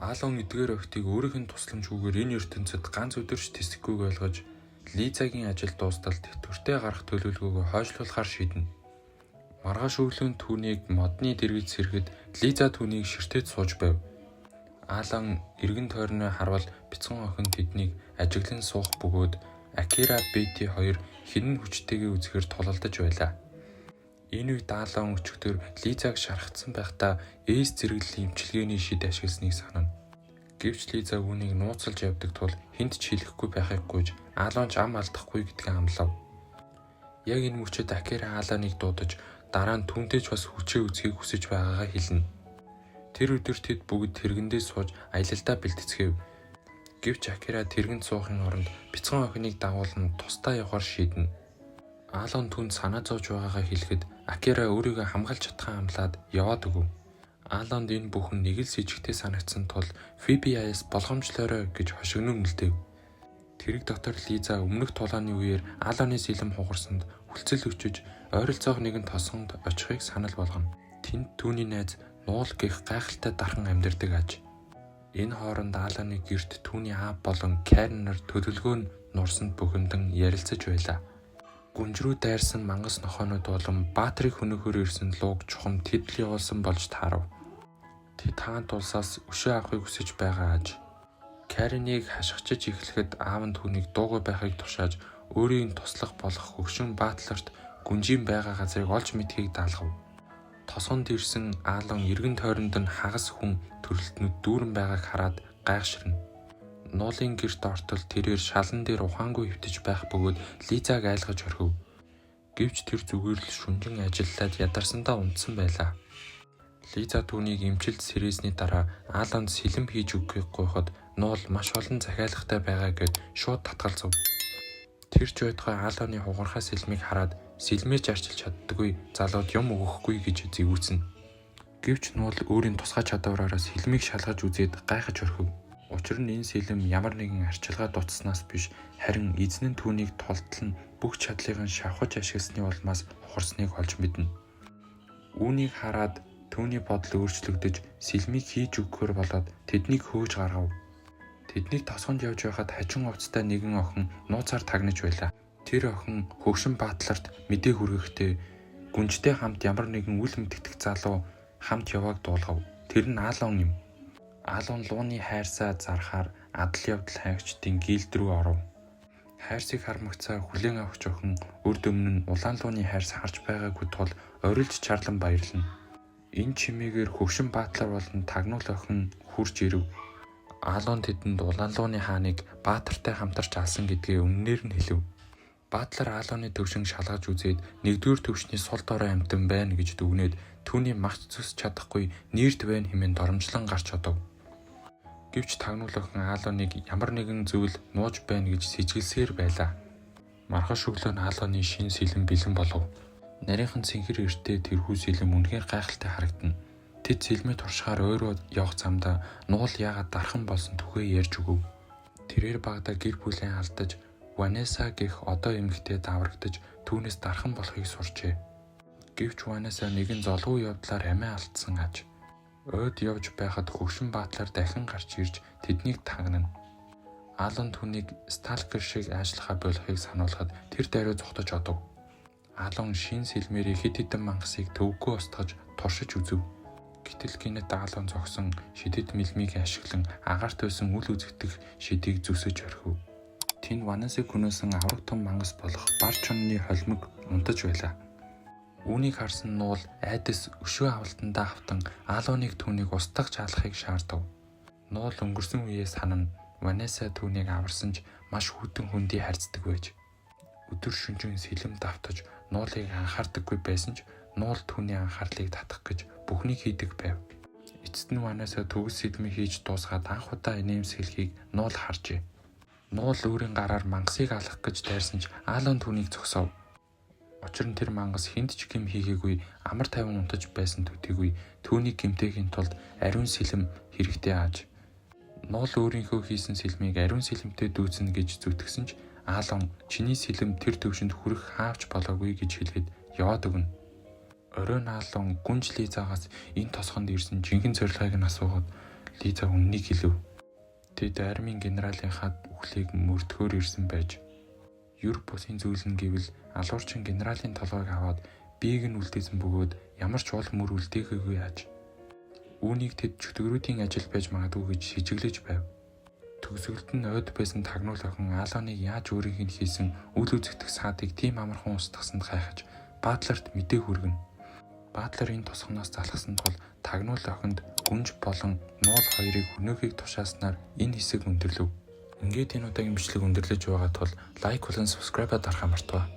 Аалон эдгээр охидыг өөрийнх нь тусламжгүйгээр энэ ертөнцид ганц өдөрч тэсэхгүйг ойлгож Лизагийн ажил дуустал тэтгэвртэй гарах төлөвлөгөөгөө хойшлуулахаар шийднэ. Маргааш өглөө түүнийг модны дэргэд сэргэд Лиза түүнийг ширтээд сууж байв. Аалан эргэн тойрноо харвал бяцхан охин тэднийг ажиглан суух бөгөөд Акира Бэти хоёр хинэн хүчтэйгээ үзэхээр тулалдаж байлаа. Энэ үед Аалан өчигдөр Лизаг шархацсан байхдаа ээс зэрэглэлийн эмчилгээний шид ашигласныг санана. Гэвч Лиза үүнийг нууцлж явдаг тул хэнд ч хэлэхгүй байхыг гуйж Аалан ч ам алдахгүй гэдгээ амлав. Яг энэ мөчөд Акира Ааланыг дуудаж дараа нь түүнтэй ч бас хүчээ үзхийг хүсэж байгаагаа хэлнэ. Тэр өдөр тэд бүгд тэргэндээ сууж аялалдаа бэлтгэв. Гэвч Акира тэргэнд суухын оронд бяцхан охиныг дагуулна тусдаа явахаар шийднэ. Аалан түнд санаа зовж байгаагаа хэлэхэд Акира өөрийгөө хамгаалж чадхаа амлаад яваад өгөв. Ааланд энэ бүхэн нэг л с ижигтэй санагдсан тул Фибиаяс болгоомжлоорой гэж хошигнон үлдээв. Тэрэг дотор Лиза өмнөх тулааны үеэр Ааланы сэлэм хугарсанд хүлцэл өчөж ойролцоох нэгэн тосгонд очихыг санал болгоно. Тэнд түүний найз Нуул гэх гайхалтай дархан амьдардаг аж. Энэ хооронд Ааланы гэрт түүний аав болон Карен нар төлөвлөгөө нь нурсанд бухимдан ярилцаж байлаа. Гүнжрүү дайрсан мангас нохоонууд болон баатрийг хөнөөхөөр ирсэн лууг чухам тэдл явуулсан болж таарав. Тэд хаант улсаас өшөө авахыг хүсэж байгаа аж. Кареныг хашгичж эхлэхэд аав нь түүнийг дуугүй байхыг тушааж өөрийн туслах болох хөгшин баатларт гүнжийн байгаа газрыг олж мэдхийг даалгав. Тосгонд ирсэн Аалан эргэн тойронд нь хагас хүн төрөлтнүүд дүүрэн байгааг хараад гайхширна. Нуулын гэрт ортол тэрээр шалан дээр ухаангүй хөвтөж байх бөгөөд Лизаг айлгаж орхив. Гэвч тэр зүгээр л шүнжин ажиллаад ядарсандаа унтсан байлаа. Лиза түүнийг эмчилж сэрээсний дараа Ааланд сэлэм хийж өгөхийг гуйхад Нуул маш олон захиалгатай байгаа гэд шууд татгалзав. Тэр ч байтугай Ааланы хугархай сэлмийг хараад сэлмээр зарчилж чаддаггүй залууд юм өгөхгүй гэж зэвүүцнэ. Гэвч Нуул өөрийн тусгай чадвараараа сэлмийг шалгаж үзээд гайхаж орхив. Учир нь энэ сэлэм ямар нэгэн арчилгаа дутснаас биш харин эзэн нь түүнийг толтол нь бүх чадлыг нь шавхаж ашигласны улмаас ухарсныг олж мэднэ. Үүнийг хараад түүний бодол өөрчлөгдөж сэлмийг хийж өгөхөр болоод тэднийг хөөж гаргав. Тэднийг тосгонд явж байхад хажун хувцастай нэгэн охин нууцаар тагнаж байлаа. Тэр охин хөгшин баатларт мэдээ хүргэхдээ гүнжтэй хамт ямар нэгэн үл мэдтгэх залуу хамт явааг дуулгав. Тэр нь Аалан юм. Аалан лууны хайрсаа зархаар адал явдал хайгчдын гээлд рүү оров. Хайрсыг хармагцаа хүлээн авах охин өрд өмнө нь улаан лууны хайрс харж байгаагүй тул орилж чарлан баярлана. Энэ чимээгээр хөгшин баатлар болон тагнуул охин хурж ирэв. Аалан тэдэнд улаан лууны хааныг баатартай хамтарч алсан гэдгээ өмнөөр нь хэлв. Баатлар Ааланы төвшин шалгаж үзээд нэгдүгээр төвшний сул дорой амьтан байна гэж дүгнээд түүний магц зүсч чадахгүй нэрд байна хэмээн доромжлон гарч одов. Гэвч тагнуул охин Ааланыг ямар нэгэн зүйл нууж байна гэж сэжгэлсээр байлаа. Маргааш өглөө нь Ааланы шин сэлэм бэлэн болов. Нарийнхан цэнхэр эртээ тэрхүү сэлэм үнэхээр гайхалтай харагдана. Тэд сэлмээ туршихаар өөрөө явах замдаа Нуул яагаад дархан болсон түгээ ярьж өгөв. Тэрээр багада гэр бүлээ алдаж Ванеса гэх одоо эмэгтэй даврагдаж түүнээс дархан болохыг сурчээ. Гэвч Ванеса нэгэн золгүй явдлаар амиа алдсан аж. Ойд явж байхад хөгшин баатлаар дахин гарч ирж тэднийг тагнана. Аалан түүнийг сталкер шиг ажиллахаа болохыг сануулхад тэр даруй зүхтаж одов. Аалан шин сэлмээрийн хэд хэдэн мангасыг төвөггүй устгаж туршиж үзв. Гэтэл гинэт Аалан зогсон шидэд мэлмийг ашиглан агаарт байсан үл үзэгдэх шидийг зүсэж орхив. Тэнд Ванесыг хөнөөсөн авраг том мангас болох бар чонны холимог унтаж байлаа. Үүнийг харсан Нуул айдас өшөө авалтандаа автан Ааланыг түүнийг устгаж алахыг шаардав. Нуул өнгөрсөн үеэ санана. Ванеса түүнийг аварсан ч маш хүйтэн хүндий харьцдаг байж. Өдөр шөнөжин сэлэм давтаж Нуулыг анхаардаггүй байсан ч Нуул түүний анхаарлыг татах гэж бүхнийг хийдэг байв. Эцэст нь Ванеса төгс сэлмийг хийж дуусгаад анх удаа инээмсэглэхийг Нуул харжээ. Нуул өөрийн гараар мангасыг алах гэж дайрсан ч Аалан түүнийг зогсов. Учир нь тэр мангас хэнд ч гэм хийгээгүй амар тайван унтаж байсан төдийгүй түүнийг гэмтээхийн тулд ариун сэлэм хэрэгтэй ааж. Нуул өөрийнхөө хийсэн сэлмийг ариун сэлэмтэй дүүцэнэ гэж зүтгэсэн ч Аалан чиний сэлэм тэр төвшөнд хүрэх хаавч болоогүй гэж хэлгээд яваад өгнө. Оройн Аалан гүнж Лизагаас энэ тосгонд ирсэн жинхэнэ зорилгыг нь асуугаад Лиза үннийг хэлв. Тэд армийн генералынхаа үхлийг мөрдөхөөр ирсэн байж юр бусын зүйл нь гэвэл алуурчин генералын толгойг аваад биеийг нь үлдээсэн бөгөөд ямар ч уул мөр үлдээгээгүй яаж. Үүнийг тэд чөтгөрүүдийн ажил байж магадгүй гэж шижиглэж байв. Төгсгөлд нь ойд байсан тагнуул охин Алоныг яаж өөрийнх нь хийсэн үл үзэгдэх саадыг тийм амархан устгасанд гайхаж Батлерт мэдээ хүргэнэ. Батлер энэ тосгоноос залхсан тул тагнуул охинд гүнж болон нуул хоёрыг хөнөөхийг тушааснаар энэ хэсэг өндөрлөв. Ингээд энэ удаагийн бичлэг өндөрлөж байгаа тул лайк болон subscribe дарахаа мартаваа.